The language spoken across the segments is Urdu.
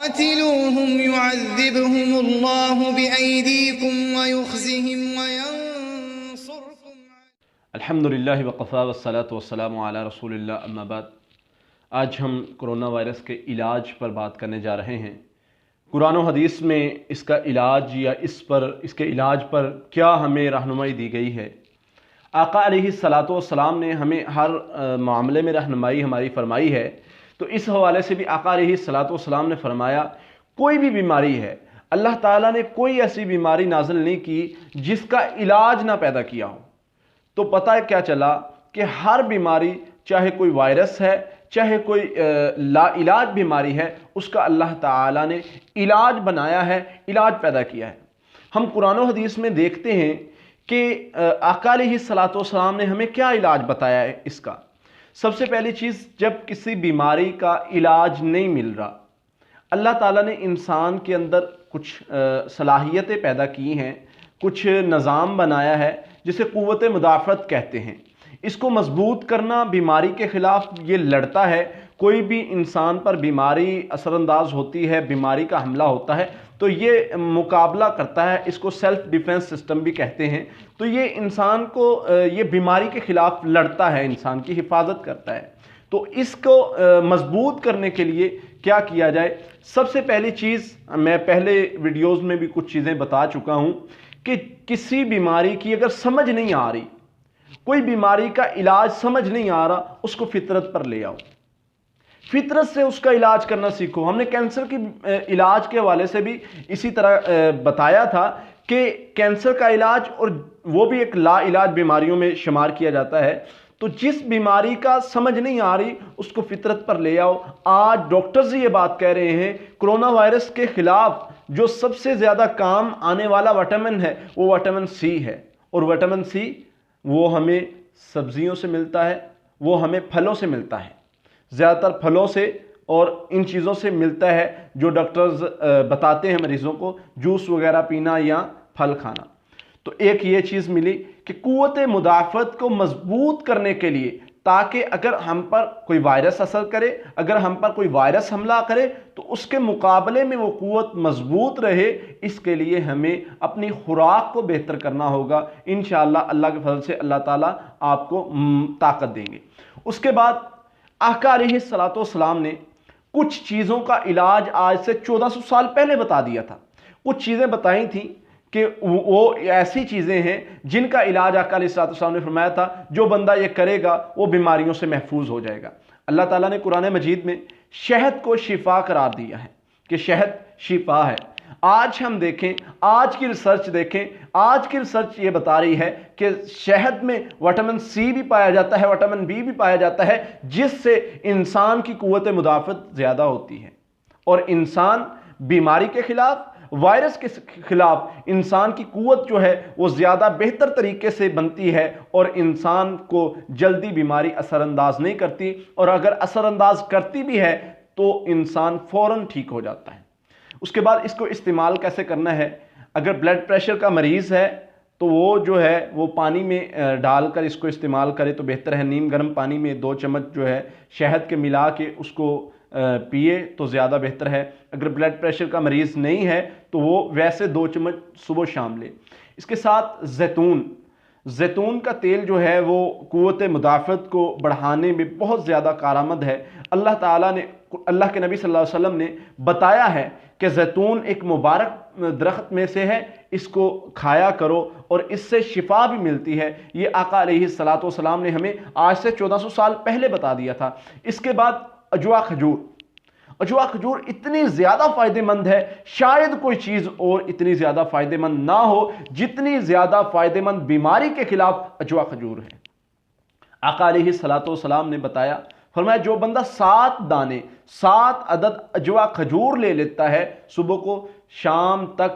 قاتلوهم يعذبهم الله بأيديكم ويخزهم وينصركم. الحمدللہ وقفا والصلاة والسلام علی رسول اللہ، اما بعد۔ آج ہم کرونا وائرس کے علاج پر بات کرنے جا رہے ہیں۔ قرآن و حدیث میں اس کا علاج یا اس کے علاج پر کیا ہمیں رہنمائی دی گئی ہے۔ آقا علیہ الصلاۃ والسلام نے ہمیں ہر معاملے میں رہنمائی ہماری فرمائی ہے، تو اس حوالے سے بھی آقا علیہ الصلاۃ والسلام نے فرمایا کوئی بھی بیماری ہے، اللہ تعالیٰ نے کوئی ایسی بیماری نازل نہیں کی جس کا علاج نہ پیدا کیا ہو۔ تو پتہ کیا چلا کہ ہر بیماری، چاہے کوئی وائرس ہے، چاہے کوئی لا علاج بیماری ہے، اس کا اللہ تعالیٰ نے علاج بنایا ہے، علاج پیدا کیا ہے۔ ہم قرآن و حدیث میں دیکھتے ہیں کہ آقا علیہ الصلاۃ والسلام نے ہمیں کیا علاج بتایا ہے اس کا۔ سب سے پہلی چیز، جب کسی بیماری کا علاج نہیں مل رہا، اللہ تعالیٰ نے انسان کے اندر کچھ صلاحیتیں پیدا کی ہیں، کچھ نظام بنایا ہے جسے قوت مدافعت کہتے ہیں۔ اس کو مضبوط کرنا، بیماری کے خلاف یہ لڑتا ہے۔ کوئی بھی انسان پر بیماری اثر انداز ہوتی ہے، بیماری کا حملہ ہوتا ہے تو یہ مقابلہ کرتا ہے، اس کو سیلف ڈیفنس سسٹم بھی کہتے ہیں۔ تو یہ انسان کو یہ بیماری کے خلاف لڑتا ہے، انسان کی حفاظت کرتا ہے۔ تو اس کو مضبوط کرنے کے لیے کیا کیا جائے؟ سب سے پہلی چیز، میں پہلے ویڈیوز میں بھی کچھ چیزیں بتا چکا ہوں کہ کسی بیماری کی اگر سمجھ نہیں آ رہی، کوئی بیماری کا علاج سمجھ نہیں آ رہا، اس کو فطرت پر لے آؤ، فطرت سے اس کا علاج کرنا سیکھو۔ ہم نے کینسر کی علاج کے حوالے سے بھی اسی طرح بتایا تھا کہ کینسر کا علاج، اور وہ بھی ایک لا علاج بیماریوں میں شمار کیا جاتا ہے۔ تو جس بیماری کا سمجھ نہیں آ رہی، اس کو فطرت پر لے آؤ۔ آج ڈاکٹرز یہ بات کہہ رہے ہیں، کرونا وائرس کے خلاف جو سب سے زیادہ کام آنے والا وٹامن ہے وہ وٹامن سی ہے، اور وٹامن سی وہ ہمیں سبزیوں سے ملتا ہے، وہ ہمیں پھلوں سے ملتا ہے، زیادہ تر پھلوں سے اور ان چیزوں سے ملتا ہے جو ڈاکٹرز بتاتے ہیں مریضوں کو، جوس وغیرہ پینا یا پھل کھانا۔ تو ایک یہ چیز ملی کہ قوت مدافعت کو مضبوط کرنے کے لیے، تاکہ اگر ہم پر کوئی وائرس اثر کرے، اگر ہم پر کوئی وائرس حملہ کرے تو اس کے مقابلے میں وہ قوت مضبوط رہے، اس کے لیے ہمیں اپنی خوراک کو بہتر کرنا ہوگا۔ انشاءاللہ اللہ کے فضل سے اللہ تعالیٰ آپ کو طاقت دیں گے۔ اس کے بعد آقا علیہ الصلاۃ والسلام نے کچھ چیزوں کا علاج آج سے 1400 سال پہلے بتا دیا تھا۔ کچھ چیزیں بتائی تھیں کہ وہ ایسی چیزیں ہیں جن کا علاج آقا علیہ الصلاۃ والسلام نے فرمایا تھا، جو بندہ یہ کرے گا وہ بیماریوں سے محفوظ ہو جائے گا۔ اللہ تعالیٰ نے قرآن مجید میں شہد کو شفا قرار دیا ہے کہ شہد شفا ہے۔ آج ہم دیکھیں، آج کی ریسرچ دیکھیں، آج کی ریسرچ یہ بتا رہی ہے کہ شہد میں وٹامن سی بھی پایا جاتا ہے، وٹامن بی بھی پایا جاتا ہے، جس سے انسان کی قوت مدافعت زیادہ ہوتی ہے، اور انسان بیماری کے خلاف، وائرس کے خلاف انسان کی قوت جو ہے وہ زیادہ بہتر طریقے سے بنتی ہے، اور انسان کو جلدی بیماری اثر انداز نہیں کرتی، اور اگر اثر انداز کرتی بھی ہے تو انسان فوراً ٹھیک ہو جاتا ہے۔ اس کے بعد اس کو استعمال کیسے کرنا ہے؟ اگر بلڈ پریشر کا مریض ہے تو وہ جو ہے وہ پانی میں ڈال کر اس کو استعمال کرے تو بہتر ہے۔ نیم گرم پانی میں 2 چمچ جو ہے شہد کے ملا کے اس کو پیے تو زیادہ بہتر ہے۔ اگر بلڈ پریشر کا مریض نہیں ہے تو وہ ویسے 2 چمچ صبح شام لے۔ اس کے ساتھ زیتون کا تیل جو ہے وہ قوت مدافعت کو بڑھانے میں بہت زیادہ کارآمد ہے۔ اللہ تعالیٰ نے، اللہ کے نبی صلی اللہ علیہ وسلم نے بتایا ہے کہ زیتون ایک مبارک درخت میں سے ہے، اس کو کھایا کرو اور اس سے شفا بھی ملتی ہے۔ یہ آقا علیہ الصلاۃ والسلام نے ہمیں آج سے 1400 سال پہلے بتا دیا تھا۔ اس کے بعد اجوا کھجور اتنی زیادہ فائدہ مند ہے، شاید کوئی چیز اور اتنی زیادہ فائدہ مند نہ ہو جتنی زیادہ فائدہ مند بیماری کے خلاف اجوا کھجور ہے۔ آقا علیہ الصلاۃ والسلام نے بتایا، فرمایا جو بندہ 7 عدد اجوا کھجور لے لیتا ہے صبح کو شام تک،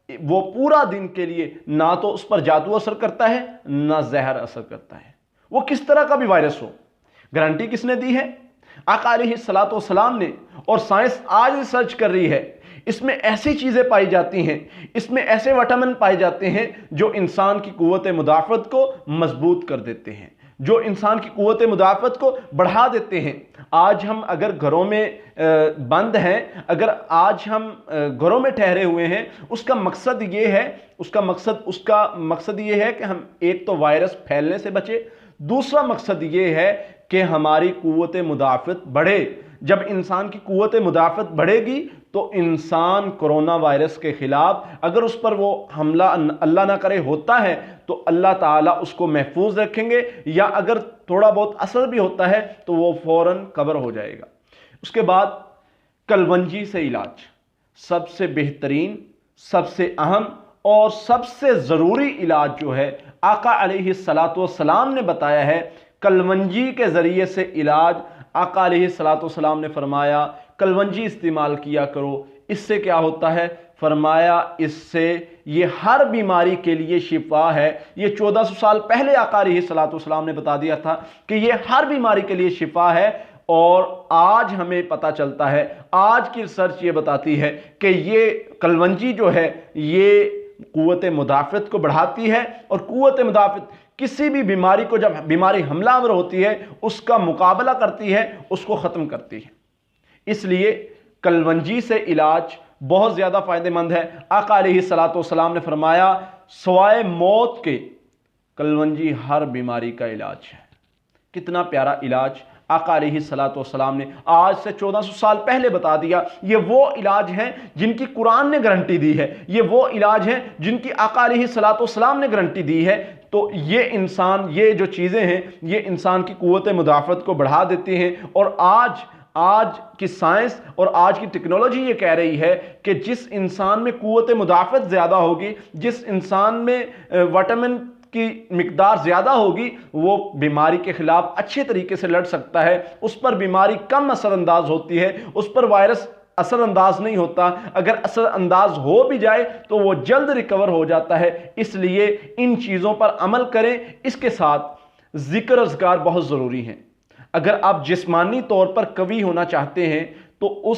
وہ پورا دن کے لیے نہ تو اس پر جادو اثر کرتا ہے نہ زہر اثر کرتا ہے، وہ کس طرح کا بھی وائرس ہو۔ گارنٹی کس نے دی ہے؟ آقا علیہ الصلاۃ والسلام نے، اور سائنس آج ریسرچ کر رہی ہے۔ اس میں ایسی چیزیں پائی جاتی ہیں، اس میں ایسے وٹامن پائے جاتے ہیں جو انسان کی قوت مدافعت کو مضبوط کر دیتے ہیں، جو انسان کی قوت مدافعت کو بڑھا دیتے ہیں۔ آج ہم اگر گھروں میں بند ہیں، اگر آج ہم گھروں میں ٹھہرے ہوئے ہیں، اس کا مقصد یہ ہے کہ ہم ایک تو وائرس پھیلنے سے بچے، دوسرا مقصد یہ ہے کہ ہماری قوت مدافعت بڑھے۔ جب انسان کی قوت مدافعت بڑھے گی تو انسان کرونا وائرس کے خلاف اگر اس پر وہ حملہ اللہ نہ کرے ہوتا ہے تو اللہ تعالیٰ اس کو محفوظ رکھیں گے، یا اگر تھوڑا بہت اثر بھی ہوتا ہے تو وہ فوراً کور ہو جائے گا۔ اس کے بعد کلونجی سے علاج، سب سے بہترین، سب سے اہم اور سب سے ضروری علاج جو ہے آقا علیہ السلام نے بتایا ہے، کلونجی کے ذریعے سے علاج۔ آقا علیہ السلام نے فرمایا کلونجی استعمال کیا کرو، اس سے کیا ہوتا ہے؟ فرمایا اس سے یہ ہر بیماری کے لیے شفا ہے۔ یہ 1400 سال پہلے آقا علیہ السلام نے بتا دیا تھا کہ یہ ہر بیماری کے لیے شفا ہے، اور آج ہمیں پتہ چلتا ہے، آج کی ریسرچ یہ بتاتی ہے کہ یہ کلونجی جو ہے یہ قوت مدافعت کو بڑھاتی ہے، اور قوت مدافعت کسی بھی بیماری کو، جب بیماری حملہ آور ہوتی ہے، اس کا مقابلہ کرتی ہے، اس کو ختم کرتی ہے۔ اس لیے کلونجی سے علاج بہت زیادہ فائدہ مند ہے۔ آقا علیہ السلام نے فرمایا سوائے موت کے کلونجی ہر بیماری کا علاج ہے۔ کتنا پیارا علاج آقا علیہ السلام نے آج سے 1400 سال پہلے بتا دیا۔ یہ وہ علاج ہیں جن کی قرآن نے گارنٹی دی ہے، یہ وہ علاج ہیں جن کی آقا علیہ السلام نے گارنٹی دی ہے۔ تو یہ جو چیزیں ہیں یہ انسان کی قوت مدافعت کو بڑھا دیتی ہیں، اور آج کی سائنس اور آج کی ٹیکنالوجی یہ کہہ رہی ہے کہ جس انسان میں قوت مدافعت زیادہ ہوگی، جس انسان میں وٹامن کی مقدار زیادہ ہوگی، وہ بیماری کے خلاف اچھے طریقے سے لڑ سکتا ہے، اس پر بیماری کم اثر انداز ہوتی ہے، اس پر وائرس اثر انداز نہیں ہوتا، اگر اثر انداز ہو بھی جائے تو وہ جلد ریکور ہو جاتا ہے۔ اس لیے ان چیزوں پر عمل کریں۔ اس کے ساتھ ذکر اذکار بہت ضروری ہیں۔ اگر آپ جسمانی طور پر قوی ہونا چاہتے ہیں تو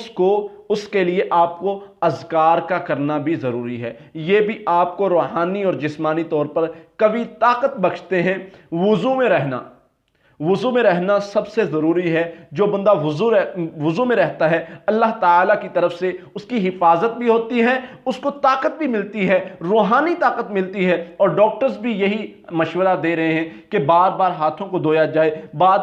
اس کے لیے آپ کو اذکار کا کرنا بھی ضروری ہے، یہ بھی آپ کو روحانی اور جسمانی طور پر قوی طاقت بخشتے ہیں۔ وضو میں رہنا سب سے ضروری ہے۔ جو بندہ وضو میں رہتا ہے، اللہ تعالیٰ کی طرف سے اس کی حفاظت بھی ہوتی ہے، اس کو طاقت بھی ملتی ہے، روحانی طاقت ملتی ہے۔ اور ڈاکٹرز بھی یہی مشورہ دے رہے ہیں کہ بار بار ہاتھوں کو دھویا جائے، بار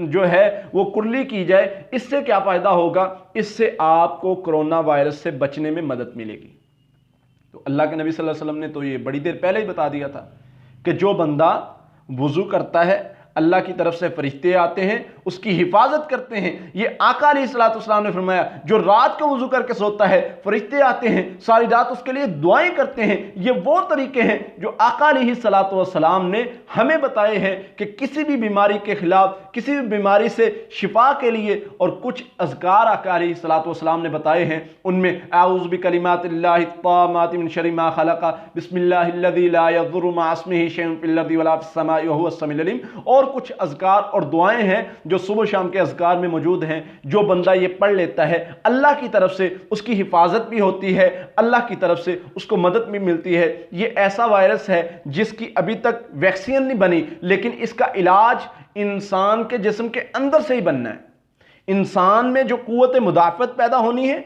جو ہے وہ کرلی کی جائے۔ اس سے کیا فائدہ ہوگا؟ اس سے آپ کو کرونا وائرس سے بچنے میں مدد ملے گی۔ تو اللہ کے نبی صلی اللہ علیہ وسلم نے تو یہ بڑی دیر پہلے ہی بتا دیا تھا کہ جو بندہ وضو کرتا ہے، اللہ کی طرف سے فرشتے آتے ہیں، اس کی حفاظت کرتے ہیں۔ یہ آقا علیہ السلام نے فرمایا جو رات کو وضو کر کے سوتا ہے، فرشتے آتے ہیں، ساری رات اس کے لیے دعائیں کرتے ہیں۔ یہ وہ طریقے ہیں جو آقا علیہ السلام نے ہمیں بتائے ہیں کہ کسی بھی بیماری کے خلاف، کسی بھی بیماری سے شفا کے لیے، اور کچھ اذکار آقا علیہ السلام نے بتائے ہیں۔ ان میں اعوذ بکلمات اللہ التامات من شر ما خلق، بسم اللہ الذی لا یضر مع اسمہ شیء فی الارض ولا فی السماء وہو السمیع العلیم، اور کچھ اذکار اور دعائیں ہیں جو صبح شام کے اذکار میں موجود ہیں۔ جو بندہ یہ پڑھ لیتا ہے، اللہ کی طرف سے اس کی حفاظت بھی ہوتی ہے، اللہ کی طرف سے اس کو مدد بھی ملتی ہے۔ یہ ایسا وائرس ہے جس کی ابھی تک ویکسین نہیں بنی، لیکن اس کا علاج انسان کے جسم کے اندر سے ہی بننا ہے۔ انسان میں جو قوت مدافعت پیدا ہونی ہے،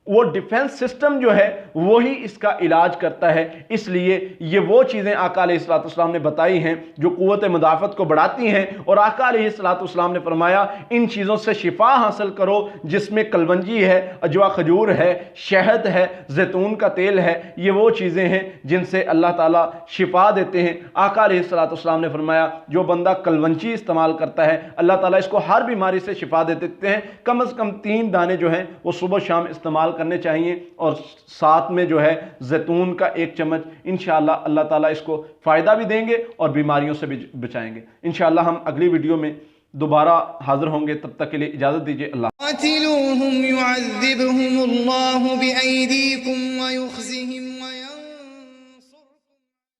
وہ ڈیفنس سسٹم جو ہے وہی اس کا علاج کرتا ہے۔ اس لیے یہ وہ چیزیں آقا علیہ السلام نے بتائی ہیں جو قوت مدافعت کو بڑھاتی ہیں، اور آقا علیہ السلام نے فرمایا ان چیزوں سے شفا حاصل کرو، جس میں کلونجی ہے، اجوا کھجور ہے، شہد ہے، زیتون کا تیل ہے۔ یہ وہ چیزیں ہیں جن سے اللہ تعالیٰ شفا دیتے ہیں۔ آقا علیہ السلام نے فرمایا جو بندہ کلونجی استعمال کرتا ہے، اللہ تعالیٰ اس کو ہر بیماری سے شفا دے دیتے ہیں۔ کم از کم 3 دانے جو ہیں وہ صبح شام استعمال کرنے چاہیے، اور ساتھ میں جو ہے زیتون کا 1 چمچ۔ انشاءاللہ اللہ تعالیٰ اس کو فائدہ بھی دیں گے اور بیماریوں سے بھی بچائیں گے۔ انشاءاللہ ہم اگلی ویڈیو میں دوبارہ حاضر ہوں گے، تب تک کے لیے اجازت دیجیے۔ اللہ قاتلوہم یعذبہم اللہ بأیدیکم ویخزہم